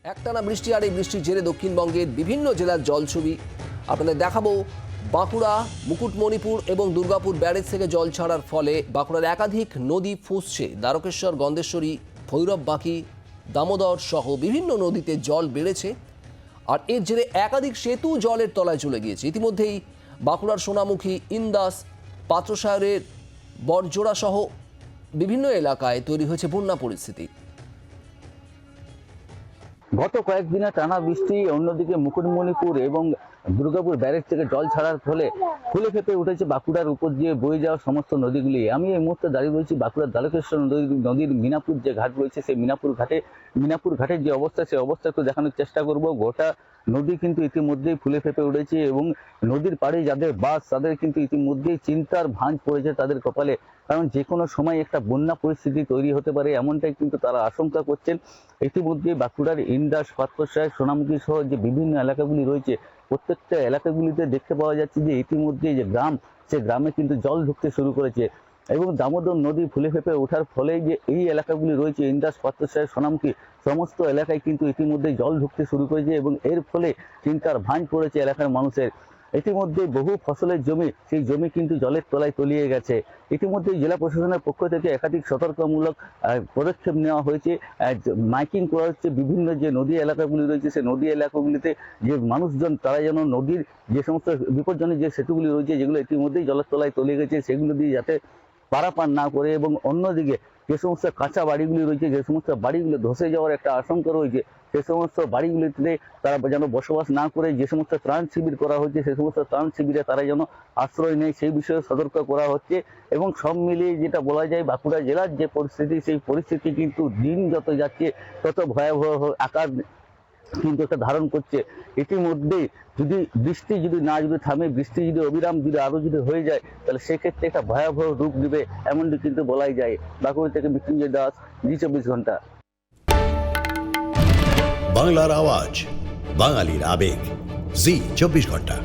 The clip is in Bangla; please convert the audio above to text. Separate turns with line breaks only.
একটানা বৃষ্টি আর এই বৃষ্টির জেরে দক্ষিণবঙ্গের বিভিন্ন জেলার জলছবি আপনাদের দেখাবো। বাঁকুড়া, মুকুটমণিপুর এবং দুর্গাপুর ব্যারেজ থেকে জল ছাড়ার ফলে বাঁকুড়ার একাধিক নদী ফুঁসছে। দ্বারকেশ্বর, গন্ধেশ্বরী, ভৈরব বাঁকি, দামোদর সহ বিভিন্ন নদীতে জল বেড়েছে আর এর জেরে একাধিক সেতু জলের তলায় চলে গিয়েছে। ইতিমধ্যেই বাঁকুড়ার সোনামুখী, ইন্দাস, পাত্রসায়রের বড়জোড়া সহ বিভিন্ন এলাকায় তৈরি হয়েছে বন্যা পরিস্থিতি।
গত কয়েকদিনে টানা বৃষ্টি, অন্যদিকে মুকুটমণিপুর এবং দুর্গাপুর ব্যারেজ থেকে জল ছাড়ার ফলে ফুলে ফেঁপে উঠেছে বাঁকুড়ার উপর দিয়ে বয়ে যাওয়া সমস্ত নদীগুলি। আমি এই মুহূর্তে দাঁড়িয়ে রয়েছি বাঁকুড়ার দ্বারকেশ্বর নদীর মিনাপুর যে ঘাট রয়েছে, সেই মিনাপুর ঘাটের যে অবস্থা, সেই অবস্থা একটু দেখানোর চেষ্টা করব। গোটা নদী কিন্তু ইতিমধ্যেই ফুলে ফেঁপে উঠেছে এবং নদীর পাড়ে যাদের বাস, তাদের কিন্তু ইতিমধ্যেই চিন্তার ভাঁজ পড়েছে তাদের কপালে, কারণ যে কোনো সময় একটা বন্যা পরিস্থিতি তৈরি হতে পারে, এমনটাই কিন্তু তারা আশঙ্কা করছেন। ইতিমধ্যে বাঁকুড়ার ইন্দাস, পাত্রসায়র, সোনামুখী সহ যে বিভিন্ন এলাকাগুলি রয়েছে, প্রত্যেকটা এলাকাগুলিতে দেখতে পাওয়া যাচ্ছে যে ইতিমধ্যে যে গ্রাম, সে গ্রামে কিন্তু জল ঢুকতে শুরু করেছে এবং দামোদর নদী ফুলে ফেঁপে ওঠার ফলে যে এই এলাকাগুলি রয়েছে, ইন্দাস, পাত্রসায়র, সোনামুখী, সমস্ত এলাকায় কিন্তু ইতিমধ্যে জল ঢুকতে শুরু করেছে এবং এর ফলে চিন্তার ভাঁজ পড়েছে এলাকার মানুষের। ইতিমধ্যে বহু ফসলের জমি, সেই জমি কিন্তু জলের তলায় তলিয়ে গেছে। ইতিমধ্যে জেলা প্রশাসনের পক্ষ থেকে একাধিক সতর্কমূলক পদক্ষেপ নেওয়া হয়েছে। মাইকিং করা হচ্ছে বিভিন্ন যে নদী এলাকাগুলি রয়েছে, সেই নদী এলাকাগুলিতে যে মানুষজন, তারা যেন নদীর যে সমস্ত বিপজ্জনক যে সেতুগুলি রয়েছে, যেগুলো ইতিমধ্যেই জলের তলায় তলিয়ে গেছে, সেগুলো দিয়ে যাতে পারাপার না করে, এবং অন্যদিকে যে সমস্ত কাঁচা বাড়িগুলি রয়েছে, যে সমস্ত বাড়িগুলো ধসে যাওয়ার একটা আশঙ্কা রয়েছে, সে সমস্ত বাড়িগুলিতে তারা যেন বসবাস না করে যে সমস্ত ত্রাণ শিবির করা হচ্ছে, সেই সমস্ত ত্রাণ শিবিরে তারা যেন আশ্রয় নেয়, সেই বিষয়ে সতর্ক করা হচ্ছে। এবং সব মিলিয়ে যেটা বলা যায়, বাঁকুড়া জেলার যে পরিস্থিতি, সেই পরিস্থিতি কিন্তু দিন যত যাচ্ছে তত ভয়াবহ আকার কিন্তু একটা ধারণ করছে। ইতিমধ্যেই যদি বৃষ্টি যদি থামে, বৃষ্টি যদি অবিরাম আরো হয়ে যায়, তাহলে সেক্ষেত্রে একটা ভয়াবহ রূপ নেবে, এমনটি কিন্তু বলাই যায়। বাঁকুড়া থেকে মৃত্যুঞ্জয় দাস, জি24 ঘন্টা।
বাংলার আওয়াজ, বাঙালির আবেগ, জি24 ঘন্টা।